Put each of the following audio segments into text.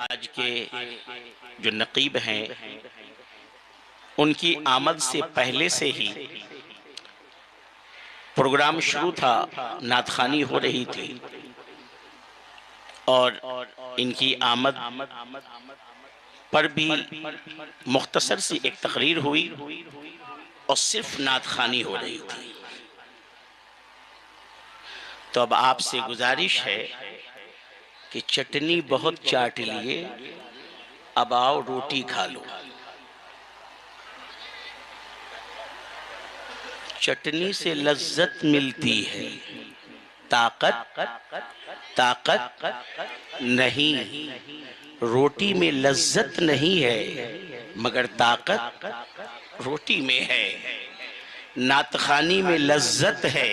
आज के जो नकीब हैं उनकी आमद से पहले से ही प्रोग्राम शुरू था, नातखानी हो रही थी और इनकी आमद पर भी मुख्तसर सी एक तकरीर हुई और सिर्फ नातखानी हो रही थी। तो अब आपसे गुजारिश है कि चटनी बहुत चाट लिए, अब आओ रोटी खा लो। चटनी से लज्जत मिलती है, ताकत नहीं। रोटी में लज्जत नहीं है मगर ताकत रोटी में है। नातखानी में लज्जत है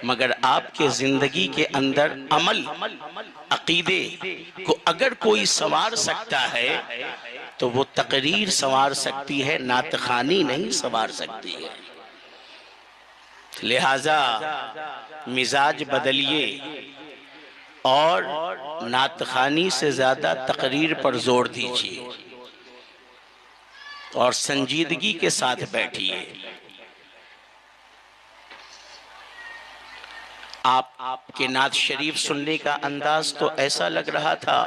मगर आपके जिंदगी के अंदर अमल अकीदे को अगर कोई संवार सकता है तो वो तकरीर संवार सकती है, नातखानी नहीं संवार सकती है। लिहाजा मिजाज बदलिए और नातखानी से ज्यादा तकरीर पर जोर दीजिए और संजीदगी के साथ बैठिए। आपके नात शरीफ सुनने का अंदाज तो ऐसा लग रहा था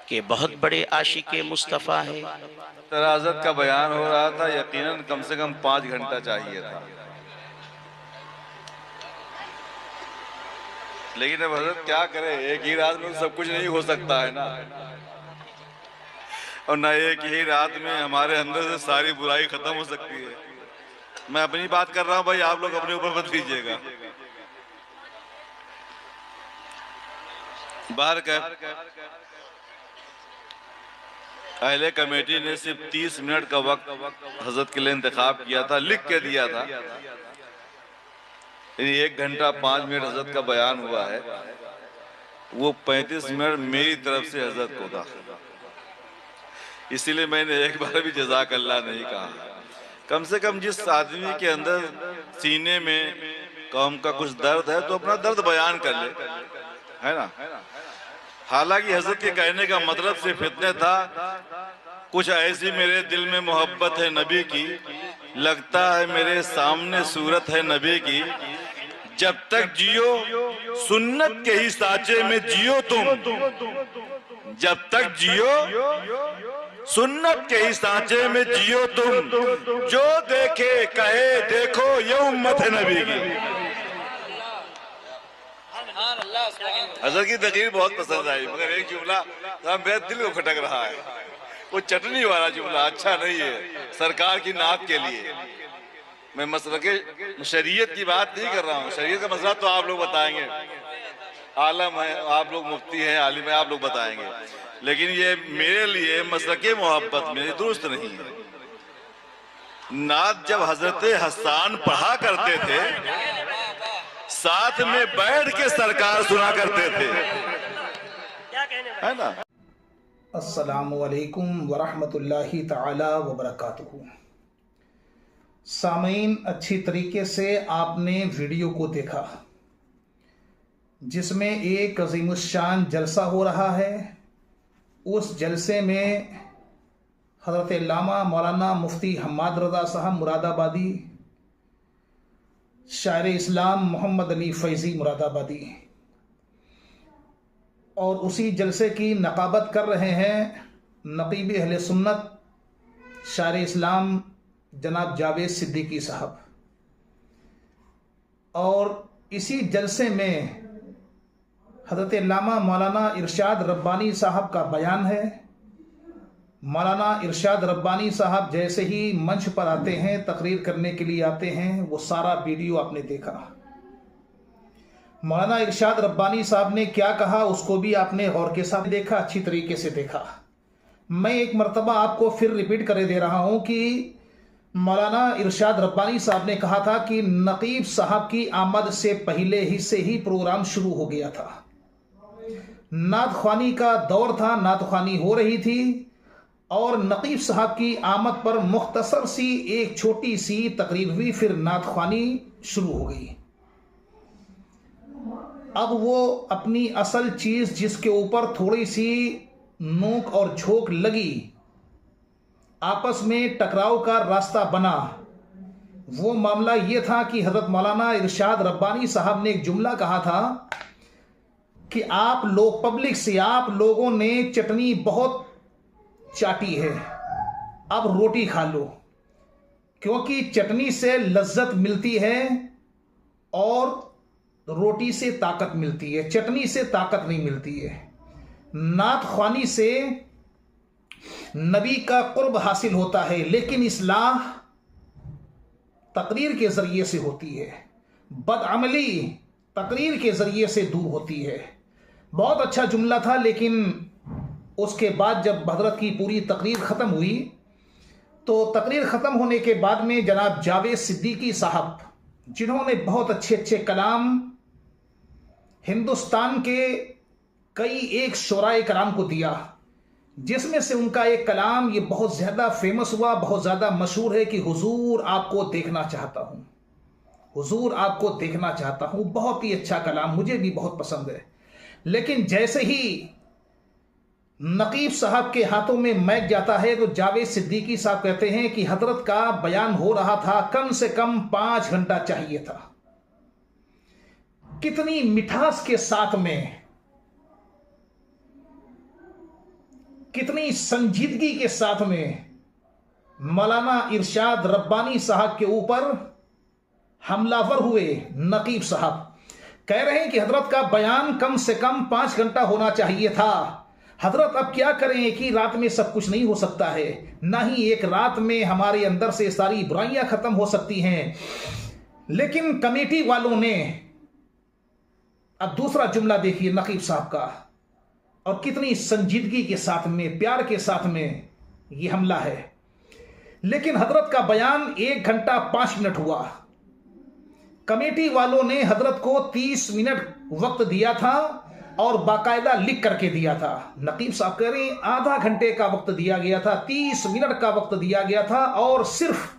कि बहुत बड़े आशिके मुस्तफ़ा है। तराजत का बयान हो रहा था, यकीनन कम से कम 5 घंटा चाहिए था, लेकिन अब हजरत क्या करे, एक ही रात में सब कुछ नहीं हो सकता है ना। और ना एक ही रात में हमारे अंदर से सारी बुराई खत्म हो सकती है। मैं अपनी बात कर रहा हूँ भाई, आप लोग अपने ऊपर मत लीजिएगा। बाहर अहले कमेटी ने सिर्फ 30 मिनट का वक्त हजरत के लिए इंतखाब किया था, लिख के दिया था। 1 घंटा 5 मिनट हजरत का बयान हुआ है, वो 35 मिनट मेरी तरफ से हजरत को था। इसीलिए मैंने एक बार भी जज़ाकल्लाह नहीं कहा। कम से कम जिस आदमी के अंदर सीने में कौम का कुछ दर्द है तो अपना दर्द बयान कर ले, है ना। हालांकि हजरत के कहने का मतलब सिर्फ इतने था, कुछ ऐसी मेरे दिल में मोहब्बत है नबी की, लगता है मेरे सामने सूरत है नबी की। जब तक जियो सुन्नत के ही साँचे में जियो तुम, जब तक जियो सुन्नत के ही साँचे में जियो तुम, जो देखे कहे देखो ये उम्मत है नबी की। हजरत की तकरीर बहुत पसंद आई, मगर एक जुमला मेरे दिल को खटक रहा है। वो चटनी वाला जुमला अच्छा नहीं है सरकार की नात के लिए। मैं मसलके शरीयत की बात नहीं कर रहा हूँ, शरीयत का मसला तो आप लोग बताएंगे, आलम है, आप लोग मुफ्ती हैं, आलिम है, आप लोग बताएंगे। लेकिन ये मेरे लिए मसलके मोहब्बत में दुरुस्त नहीं है। नात जब हजरत हसन पढ़ा करते थे, साथ में बैठ के सरकार सुना करते थे, है ना। अस्सलामु अलैकुम वरहमतुल्लाहि ताला वबरकातुहू। सामीन, अच्छी तरीके से आपने वीडियो को देखा जिसमें एक अज़ीमुश्शान जलसा हो रहा है। उस जलसे में हज़रत अल्लामा मौलाना मुफ्ती हम्माद रज़ा साहब मुरादाबादी, शायर इस्लाम मोहम्मद अली फैज़ी मुरादाबादी, और उसी जलसे की नक़ाबत कर रहे हैं नक़ीब अहले सुन्नत शायर इस्लाम जनाब जावेद सिद्दीकी साहब। और इसी जलसे में हज़रत अल्लामा मौलाना इरशाद रब्बानी साहब का बयान है। मौलाना इरशाद रब्बानी साहब जैसे ही मंच पर आते हैं, तकरीर करने के लिए आते हैं, वो सारा वीडियो आपने देखा। मौलाना इरशाद रब्बानी साहब ने क्या कहा उसको भी आपने गौर के साथ देखा, अच्छी तरीके से देखा। मैं एक मरतबा आपको फिर रिपीट करे दे रहा हूं कि मौलाना इरशाद रब्बानी साहब ने कहा था कि नकीब साहब की आमद से पहले ही से ही प्रोग्राम शुरू हो गया था। नात ख्वानी का दौर था, नात ख्वानी हो रही थी और नकीब साहब की आमद पर मुख्तसर सी एक छोटी सी तकरीर हुई, फिर नात ख्वानी शुरू हो गई। अब वो अपनी असल चीज जिसके ऊपर थोड़ी सी नोक और झोंक लगी, आपस में टकराव का रास्ता बना। वो मामला ये था कि हजरत मौलाना इरशाद रब्बानी साहब ने एक जुमला कहा था कि आप लोग पब्लिक से, आप लोगों ने चटनी बहुत चाटी है, अब रोटी खा लो, क्योंकि चटनी से लज्जत मिलती है और रोटी से ताकत मिलती है, चटनी से ताकत नहीं मिलती है। नात ख्वानी से नबी का कुर्ब हासिल होता है, लेकिन इस्लाह तकरीर के जरिए से होती है, बदअमली तकरीर के जरिए से दूर होती है। बहुत अच्छा जुमला था, लेकिन उसके बाद जब हजरत की पूरी तकरीर ख़त्म हुई तो तकरीर ख़त्म होने के बाद में जनाब जावेद सिद्दीकी साहब, जिन्होंने बहुत अच्छे अच्छे कलाम हिंदुस्तान के कई एक शोराए कराम को दिया, जिसमें से उनका एक कलाम ये बहुत ज़्यादा फेमस हुआ, बहुत ज़्यादा मशहूर है कि हुजूर आपको देखना चाहता हूँ, हुजूर आपको देखना चाहता हूँ। बहुत ही अच्छा कलाम, मुझे भी बहुत पसंद है। लेकिन जैसे ही नकीब साहब के हाथों में मैक जाता है तो जावेद सिद्दीकी साहब कहते हैं कि हजरत का बयान हो रहा था, कम से कम 5 घंटा चाहिए था। कितनी मिठास के साथ में, कितनी संजीदगी के साथ में मौलाना इरशाद रब्बानी साहब के ऊपर हमलावर हुए। नकीब साहब कह रहे हैं कि हजरत का बयान कम से कम 5 घंटा होना चाहिए था। हजरत अब क्या करें, एक ही रात में सब कुछ नहीं हो सकता है, ना ही एक रात में हमारे अंदर से सारी बुराइयां खत्म हो सकती हैं। लेकिन कमेटी वालों ने, अब दूसरा जुमला देखिए नकीब साहब का, और कितनी संजीदगी के साथ में, प्यार के साथ में ये हमला है। लेकिन हजरत का बयान 1 घंटा 5 मिनट हुआ। कमेटी वालों ने हजरत को 30 मिनट वक्त दिया था और बाकायदा लिख करके दिया था। नकीब साहब कह रहे हैं आधा घंटे का वक्त दिया गया था, 30 मिनट का वक्त दिया गया था, और सिर्फ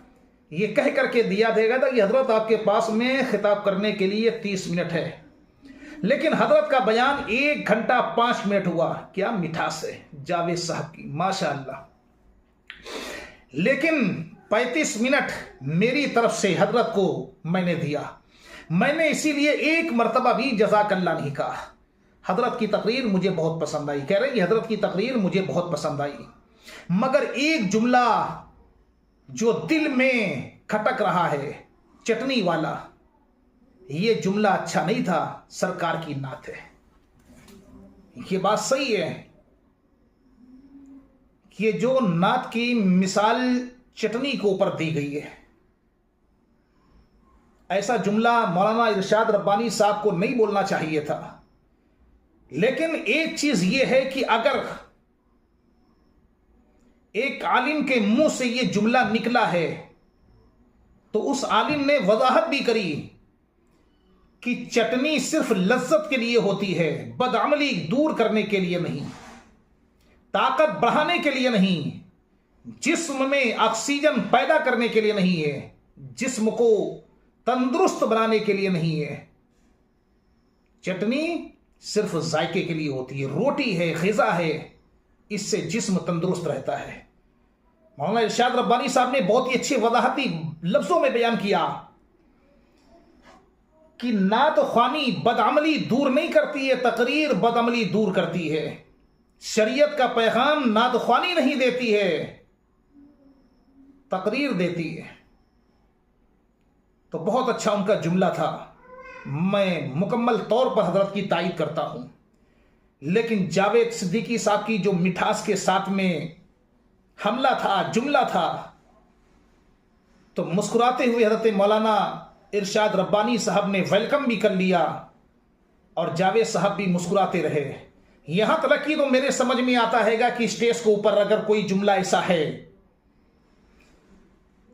ये कह करके दिया गया था कि हजरत आपके पास में खिताब करने के लिए 30 मिनट है। लेकिन हजरत का बयान 1 घंटा 5 मिनट हुआ। क्या मिठास है जावेद साहब की, माशाअल्लाह। लेकिन 35 मिनट मेरी तरफ से हजरत को मैंने दिया। मैंने इसीलिए एक मर्तबा भी जज़ाकल्लाह नहीं कहा। हजरत की तकरीर मुझे बहुत पसंद आई, कह रहे हैं हजरत की तकरीर मुझे बहुत पसंद आई, मगर एक जुमला जो दिल में खटक रहा है, चटनी वाला, ये जुमला अच्छा नहीं था। सरकार की नात है, ये बात सही है कि ये जो नात की मिसाल चटनी के ऊपर दी गई है, ऐसा जुमला मौलाना इरशाद रब्बानी साहब को नहीं बोलना चाहिए था। लेकिन एक चीज यह है कि अगर एक आलिम के मुंह से यह जुमला निकला है तो उस आलिम ने वजाहत भी करी कि चटनी सिर्फ लज्जत के लिए होती है, बदअमली दूर करने के लिए नहीं, ताकत बढ़ाने के लिए नहीं, जिस्म में ऑक्सीजन पैदा करने के लिए नहीं है, जिस्म को तंदुरुस्त बनाने के लिए नहीं है। चटनी सिर्फ जायके के लिए होती है, रोटी है, ग़िज़ा है, इससे जिस्म तंदुरुस्त रहता है। मौलाना इरशाद रब्बानी साहब ने बहुत ही अच्छे वजाहती लफ्जों में बयान किया कि नात ख्वानी बदअमली दूर नहीं करती है, तकरीर बदअमली दूर करती है। शरीयत का पैगाम नात ख्वानी नहीं देती है, तकरीर देती है। तो बहुत अच्छा उनका जुमला था, मैं मुकम्मल तौर पर हजरत की तारीफ करता हूं। लेकिन जावेद सिद्दीकी साहब की जो मिठास के साथ में हमला था, जुमला था, तो मुस्कुराते हुए हजरत मौलाना इरशाद रब्बानी साहब ने वेलकम भी कर लिया और जावेद साहब भी मुस्कुराते रहे। यहां तक कि तो मेरे समझ में आता है कि स्टेज के ऊपर अगर कोई जुमला ऐसा है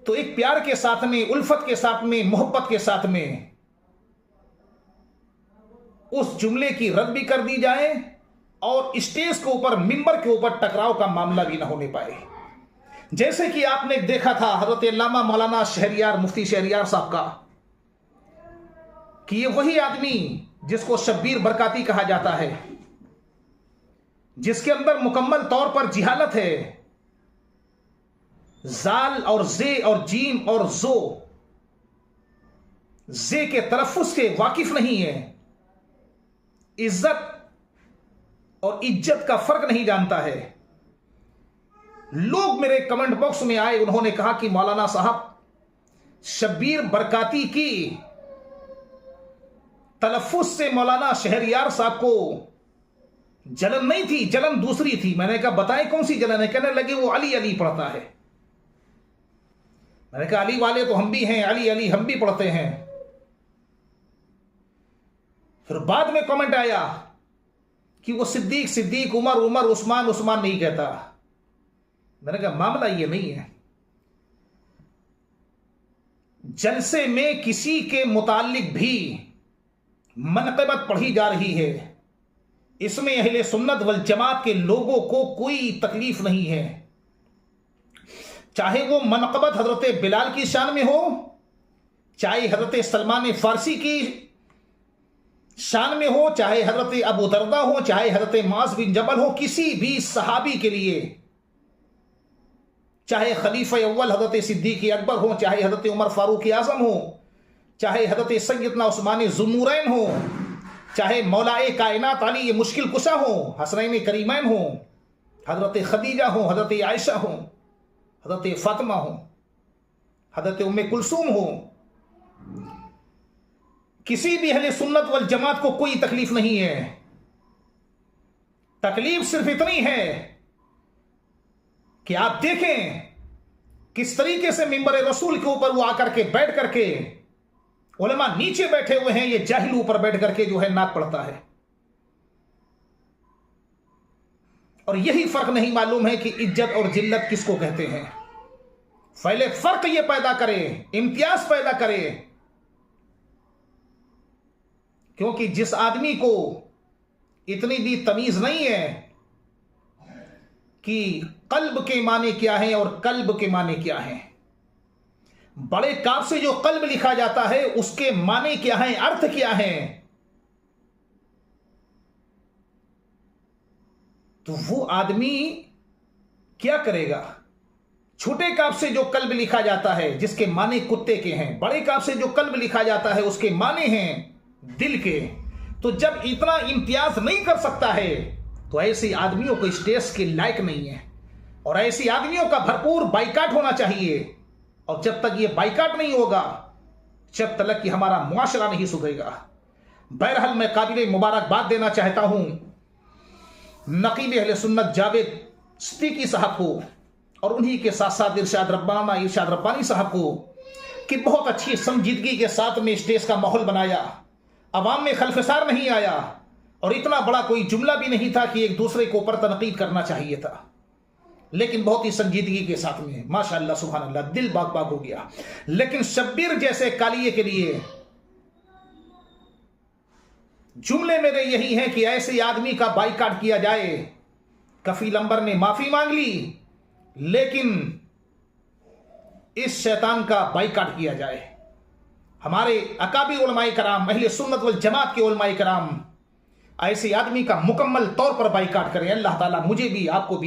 तो एक प्यार के साथ में, उल्फत के साथ में, मोहब्बत के साथ में उस जुमले की रद्द भी कर दी जाए और स्टेज के ऊपर, मिंबर के ऊपर टकराव का मामला भी ना होने पाए। जैसे कि आपने देखा था हजरत अल्लामा मौलाना शहरियार, मुफ्ती शहरियार साहब का, कि ये वही आदमी जिसको शब्बीर बरकाती कहा जाता है, जिसके अंदर मुकम्मल तौर पर जिहालत है, जाल और जे और जीम और जो, जे के तलफ्फुज से वाकिफ नहीं है, इज्जत और इज्जत का फर्क नहीं जानता है। लोग मेरे कमेंट बॉक्स में आए, उन्होंने कहा कि मौलाना साहब, शब्बीर बरकाती की तलफ्फुज से मौलाना शहरयार साहब को जलन नहीं थी, जलन दूसरी थी। मैंने कहा बताएं कौन सी जलन है? कहने लगे वो अली अली पढ़ता है। मैंने कहा अली वाले तो हम भी हैं, अली अली हम भी पढ़ते हैं। फिर बाद में कमेंट आया कि वो सिद्दीक सिद्दीक, उमर उमर, उस्मान उस्मान नहीं कहता। मैंने कहा मामला ये नहीं है। जलसे में किसी के मुतालिक भी मनक़बत पढ़ी जा रही है, इसमें अहले सुन्नत वल जमात के लोगों को कोई तकलीफ नहीं है। चाहे वो मनक़बत हजरत बिलाल की शान में हो, चाहे हजरत सलमान फारसी की शान में हो, चाहे हजरत अबू दरदा हो, चाहे हजरत मुआज़ बिन जबल हो, किसी भी सहाबी के लिए, चाहे खलीफा अव्वल हजरत सिद्दीक अकबर हो, चाहे हजरत उमर फारूक आजम हो, चाहे हजरत सैयदना उस्मान ज़ुन्नूरैन हो, चाहे मौलाए कायनात अली ये मुश्किल कुशा हो, हसनैन करीमैन हो, हजरत खदीजा हो, हजरत आयशा हो, हजरत फातिमा हो, हजरत उम्मे कुलसूम हो, किसी भी अहले सुन्नत वल जमात को कोई तकलीफ नहीं है। तकलीफ सिर्फ इतनी है कि आप देखें किस तरीके से मिंबर रसूल के ऊपर वो आकर के बैठ करके, उलमा नीचे बैठे हुए हैं, ये जाहिल ऊपर बैठ करके जो है नाक पड़ता है। और यही फर्क नहीं मालूम है कि इज्जत और जिल्लत किसको कहते हैं। पहले फर्क ये पैदा करे, इम्तियाज पैदा करे, क्योंकि जिस आदमी को इतनी भी तमीज नहीं है कि कल्ब के माने क्या हैं और कल्ब के माने क्या हैं, बड़े काफ से जो कल्ब लिखा जाता है उसके माने क्या हैं, अर्थ क्या हैं, तो वो आदमी क्या करेगा। छोटे काफ से जो कल्ब लिखा जाता है जिसके माने कुत्ते के हैं, बड़े काफ से जो कल्ब लिखा जाता है उसके माने हैं दिल के। तो जब इतना इम्तियाज नहीं कर सकता है तो ऐसे आदमियों को स्टेज के लायक नहीं है, और ऐसे आदमियों का भरपूर बाइकाट होना चाहिए। और जब तक ये बाइकाट नहीं होगा, जब तक कि हमारा मुआशरा नहीं सुधरेगा। बहरहाल मैं काबिल मुबारकबाद देना चाहता हूं नकीब अहले सुन्नत जावेद सिद्दीकी साहब को और उन्हीं के साथ साथ इरशाद रब्बानी साहब को कि बहुत अच्छी संजीदगी के साथ में स्टेज का माहौल बनाया, अवाम में खलफसार नहीं आया, और इतना बड़ा कोई जुमला भी नहीं था कि एक दूसरे को ऊपर तनकीद करना चाहिए था, लेकिन बहुत ही संजीदगी के साथ में माशाअल्लाह सुभान अल्लाह दिल बाग बाग हो गया। लेकिन शब्बीर जैसे कालिए के लिए जुमले मेरे यही हैं कि ऐसे आदमी का बाइकाट किया जाए। कफील अंबर ने माफी मांग ली, लेकिन इस शैतान का बाइकाट किया जाए। हमारे अकाबिर उलमाए कराम, अहले सुन्नत वल जमात के उलमाए कराम ऐसे आदमी का मुकम्मल तौर पर बाइकाट करें। अल्लाह ताला मुझे भी आपको भी